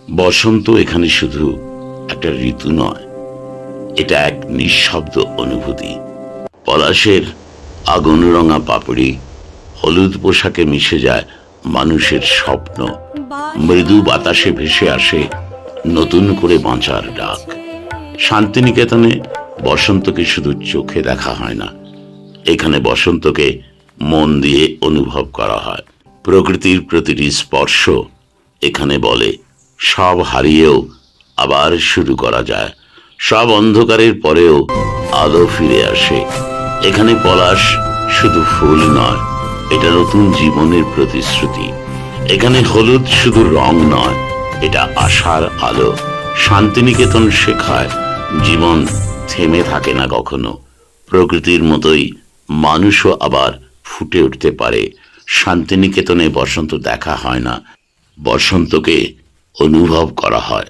বসন্ত এখানে শুধু একটা ঋতু নয়, এটা এক নিঃশব্দ অনুভূতি। পলাশের আগুন রঙা পাপড়ি, হলুদ পোশাকে মিশে যায় মানুষের স্বপ্ন। মৃদু বাতাসে ভেসে আসে নতুন করে বাঁচার ডাক। শান্তিনিকেতনে বসন্তকে শুধু চোখে দেখা হয় না, এখানে বসন্তকে মন দিয়ে অনুভব করা হয়। প্রকৃতির প্রতিটি স্পর্শ এখানে বলে সব হারিয়েও আবার শুরু করা যায়, সব অন্ধকারের পরেও আলো ফিরে আসে। এখানে পলাশ শুধু ফুল নয়, এটা নতুন জীবনের প্রতিশ্রুতি। এখানে হলুদ শুধু রং নয়, এটা আশার আলো। শান্তিনিকেতন শেখায় জীবন থেমে থাকে না কখনো। প্রকৃতির মতোই মানুষও আবার ফুটে উঠতে পারে। শান্তিনিকেতনে বসন্ত দেখা হয় না, বসন্তকে অনুভব করা হয়।